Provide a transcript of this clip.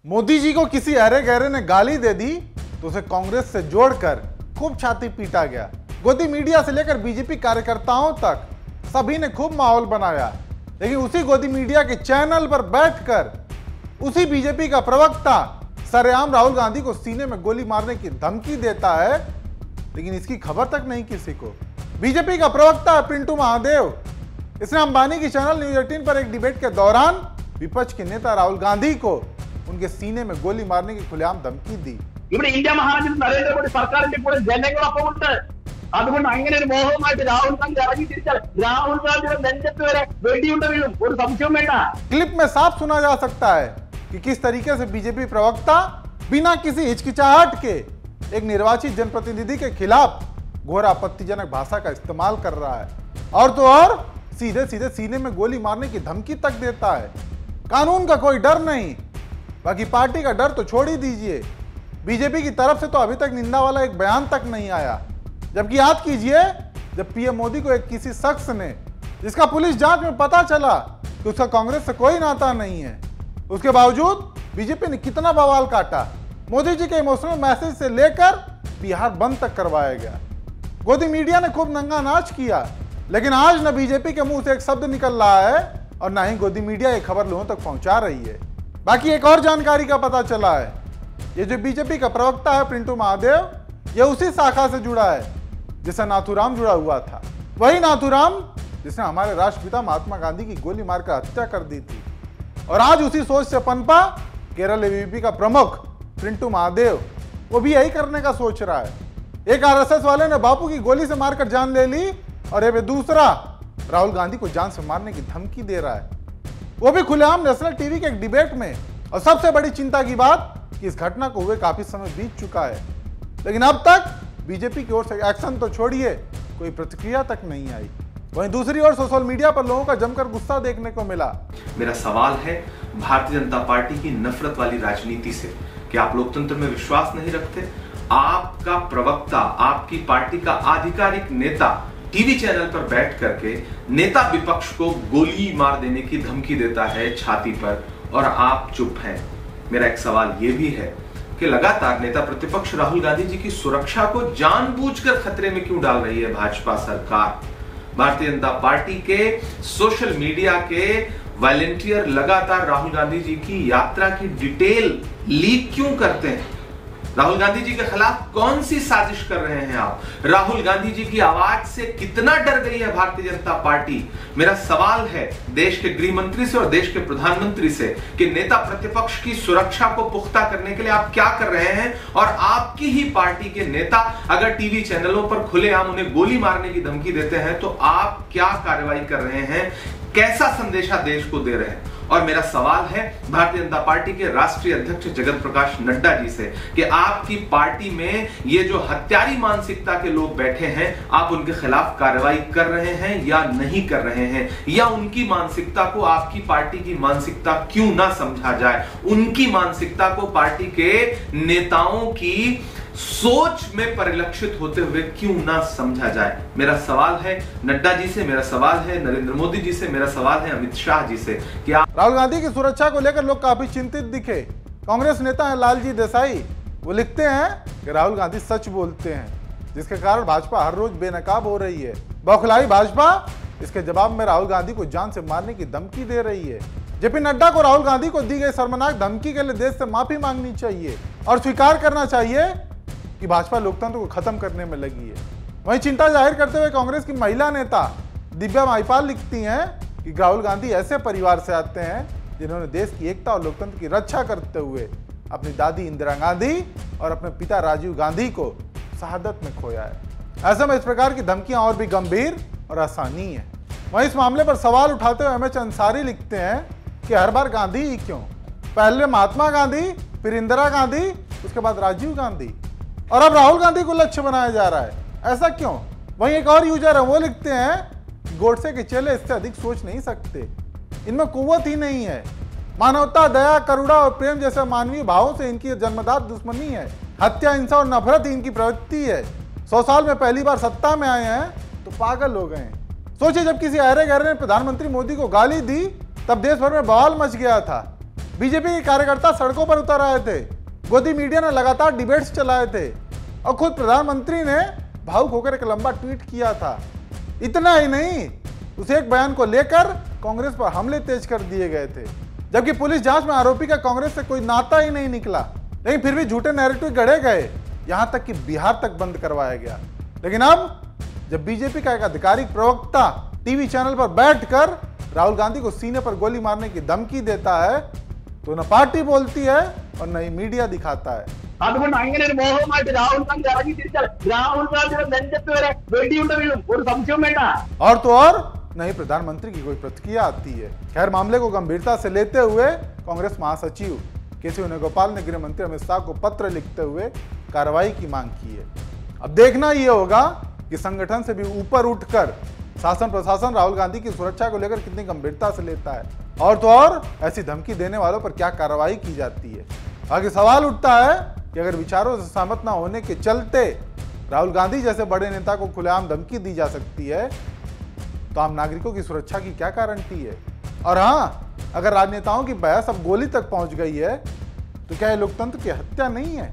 मोदी जी को किसी अरे गहरे ने गाली दे दी तो उसे कांग्रेस से जोड़कर खूब छाती पीटा गया। गोदी मीडिया से लेकर बीजेपी कार्यकर्ताओं तक सभी ने खूब माहौल बनाया, लेकिन उसी गोदी मीडिया के चैनल पर बैठकर उसी बीजेपी का प्रवक्ता सरेआम राहुल गांधी को सीने में गोली मारने की धमकी देता है, लेकिन इसकी खबर तक नहीं किसी को। बीजेपी का प्रवक्ता पिंटू महादेव, इसने अंबानी की चैनल न्यूज 18 पर एक डिबेट के दौरान विपक्ष के नेता राहुल गांधी को उनके सीने में गोली मारने की खुलेआम धमकी दी। ഇവിടെ ഇന്ത്യ മഹാരാജ്യത്ത് നരേന്ദ്രമോദി സർക്കാരിന്റെ കൂടെ ജനങ്ങളൊപ്പമുണ്ട്. അതുകൊണ്ട് അങ്ങനെ ഒരു മോഹവുമായിട്ട് രാഹുൽ ഗാന്ധി ഇറങ്ങി തിരിച്ചാൽ രാഹുൽ ഗാന്ധിയുടെ നെഞ്ചത്ത് വരെ വെടിയുണ്ട വീഴും, ഒരു സംശയവും വേണ്ട। क्लिप में साफ सुना जा सकता है कि किस तरीके से बीजेपी प्रवक्ता बिना किसी हिचकिचाहट के एक निर्वाचित जनप्रतिनिधि के खिलाफ घोर आपत्तिजनक भाषा का इस्तेमाल कर रहा है, और तो और सीधे सीधे सीने में गोली मारने की धमकी तक देता है। कानून का कोई डर नहीं, बाकी पार्टी का डर तो छोड़ ही दीजिए, बीजेपी की तरफ से तो अभी तक निंदा वाला एक बयान तक नहीं आया। जबकि याद कीजिए, जब पीएम मोदी को एक किसी शख्स ने, जिसका पुलिस जांच में पता चला कि उसका कांग्रेस से कोई नाता नहीं है, उसके बावजूद बीजेपी ने कितना बवाल काटा। मोदी जी के इमोशनल मैसेज से लेकर बिहार बंद तक करवाया गया। गोदी मीडिया ने खूब नंगा नाच किया, लेकिन आज न बीजेपी के मुंह से एक शब्द निकल रहा है और न ही गोदी मीडिया ये खबर लोगों तक पहुंचा रही है। बाकी एक और जानकारी का पता चला है, ये जो बीजेपी का प्रवक्ता है पिंटू महादेव, ये उसी शाखा से जुड़ा है जिससे नाथूराम जुड़ा हुआ था। वही नाथूराम जिसने हमारे राष्ट्रपिता महात्मा गांधी की गोली मारकर हत्या कर दी थी। और आज उसी सोच से पनपा केरल एबीवीपी का प्रमुख पिंटू महादेव, वो भी यही करने का सोच रहा है। एक आरएसएस वाले ने बापू की गोली से मारकर जान ले ली, और ये दूसरा राहुल गांधी को जान से मारने की धमकी दे रहा है, वो भी खुलेआम नेशनल टीवी के एक डिबेट में। और सबसे बड़ी चिंता की बात कि इस घटना को हुए काफी समय बीत चुका है, लेकिन अब तक बीजेपी की ओर से एक्शन तो छोड़िए, कोई प्रतिक्रिया तक नहीं आई। वहीं दूसरी ओर सोशल मीडिया पर लोगों का जमकर गुस्सा देखने को मिला। मेरा सवाल है भारतीय जनता पार्टी की नफरत वाली राजनीति से कि आप लोकतंत्र में विश्वास नहीं रखते। आपका प्रवक्ता, आपकी पार्टी का आधिकारिक नेता टीवी चैनल पर बैठ करके नेता विपक्ष को गोली मार देने की धमकी देता है छाती पर, और आप चुप हैं। मेरा एक सवाल यह भी है कि लगातार नेता प्रतिपक्ष राहुल गांधी जी की सुरक्षा को जानबूझकर खतरे में क्यों डाल रही है भाजपा सरकार? भारतीय जनता पार्टी के सोशल मीडिया के वॉलंटियर लगातार राहुल गांधी जी की यात्रा की डिटेल लीक क्यों करते हैं? राहुल गांधी जी के खिलाफ कौन सी साजिश कर रहे हैं आप? राहुल गांधी जी की आवाज से कितना डर गई है भारतीय जनता पार्टी? मेरा सवाल है देश के गृह मंत्री से और देश के प्रधानमंत्री से कि नेता प्रतिपक्ष की सुरक्षा को पुख्ता करने के लिए आप क्या कर रहे हैं? और आपकी ही पार्टी के नेता अगर टीवी चैनलों पर खुलेआम उन्हें गोली मारने की धमकी देते हैं तो आप क्या कार्रवाई कर रहे हैं? कैसा संदेशा देश को दे रहे हैं? और मेरा सवाल है भारतीय जनता पार्टी के राष्ट्रीय अध्यक्ष जगत प्रकाश नड्डा जी से कि आपकी पार्टी में ये जो हत्यारी मानसिकता के लोग बैठे हैं, आप उनके खिलाफ कार्रवाई कर रहे हैं या नहीं कर रहे हैं? या उनकी मानसिकता को आपकी पार्टी की मानसिकता क्यों ना समझा जाए? उनकी मानसिकता को पार्टी के नेताओं की सोच में परिलक्षित होते हुए क्यों ना समझा जाए? मेरा सवाल है नड्डा जी से, मेरा सवाल है नरेंद्र मोदी जी से, मेरा सवाल है अमित शाह जी से कि राहुल गांधी की सुरक्षा को लेकर लोग काफी चिंतित दिखे। कांग्रेस नेता है लालजी देसाई, वो लिखते हैं कि राहुल गांधी सच बोलते हैं, जिसके कारण भाजपा हर रोज बेनकाब हो रही है। बौखलाई भाजपा इसके जवाब में राहुल गांधी को जान से मारने की धमकी दे रही है। जेपी नड्डा को राहुल गांधी को दी गई शर्मनाक धमकी के लिए देश से माफी मांगनी चाहिए और स्वीकार करना चाहिए कि भाजपा लोकतंत्र को खत्म करने में लगी है। वहीं चिंता जाहिर करते हुए कांग्रेस की महिला नेता दिव्या माहिपाल लिखती हैं कि राहुल गांधी ऐसे परिवार से आते हैं जिन्होंने देश की एकता और लोकतंत्र की रक्षा करते हुए अपनी दादी इंदिरा गांधी और अपने पिता राजीव गांधी को शहादत में खोया है। ऐसे में इस प्रकार की धमकियां और भी गंभीर और आसानी है। वहीं इस मामले पर सवाल उठाते हुए एमएच अंसारी लिखते हैं कि हर बार गांधी ही क्यों? पहले महात्मा गांधी, फिर इंदिरा गांधी, उसके बाद राजीव गांधी, और अब राहुल गांधी को लक्ष्य बनाया जा रहा है, ऐसा क्यों? वहीं एक और यूजर है, वो लिखते हैं गोडसे के चेले इससे अधिक सोच नहीं सकते, इनमें कुव्वत ही नहीं है। मानवता, दया, करुणा और प्रेम जैसे मानवीय भावों से इनकी जन्मदात दुश्मनी है। हत्या, हिंसा और नफरत ही इनकी प्रवृत्ति है। 100 साल में पहली बार सत्ता में आए हैं तो पागल हो गए हैं। सोचिए, जब किसी अहरे गहरे ने प्रधानमंत्री मोदी को गाली दी तब देश भर में बवाल मच गया था। बीजेपी के कार्यकर्ता सड़कों पर उतर आए थे, गोदी मीडिया ने लगातार डिबेट्स चलाए थे और खुद प्रधानमंत्री ने भावुक होकर एक लंबा ट्वीट किया था। इतना ही नहीं, उस एक बयान को लेकर कांग्रेस पर हमले तेज कर दिए गए थे, जबकि पुलिस जांच में आरोपी का कांग्रेस से कोई नाता ही नहीं निकला। लेकिन फिर भी झूठे नैरेटिव गढ़े गए, यहां तक कि बिहार तक बंद करवाया गया। लेकिन अब जब बीजेपी का एक आधिकारिक प्रवक्ता टीवी चैनल पर बैठकर राहुल गांधी को सीने पर गोली मारने की धमकी देता है, तो न पार्टी बोलती है और न ही मीडिया दिखाता है। അതുകൊണ്ട് അങ്ങനെ ഒരു മോഹവുമായിട്ട് രാഹുൽ ഗാന്ധി ഇറങ്ങി തിരിച്ചാൽ രാഹുൽ ഗാന്ധിയുടെ നെഞ്ചത്ത് വരെ വെടിയുണ്ട വീഴും, ഒരു സംശയവും വേണ്ട। और तो और न ही प्रधानमंत्री की कोई प्रतिक्रिया आती है। खैर, मामले को गंभीरता से लेते हुए कांग्रेस महासचिव केसी वेणुगोपाल ने गृह मंत्री अमित शाह को पत्र लिखते हुए कार्रवाई की मांग की है। अब देखना यह होगा कि संगठन से भी ऊपर उठकर शासन प्रशासन राहुल गांधी की सुरक्षा को लेकर कितनी गंभीरता से लेता है, और तो और ऐसी धमकी देने वालों पर क्या कार्रवाई की जाती है। आगे सवाल उठता है कि अगर विचारों से सहमत न होने के चलते राहुल गांधी जैसे बड़े नेता को खुलेआम धमकी दी जा सकती है, तो आम नागरिकों की सुरक्षा की क्या गारंटी है। और हाँ, अगर राजनेताओं की बहस अब गोली तक पहुंच गई है, तो क्या यह लोकतंत्र की हत्या नहीं है।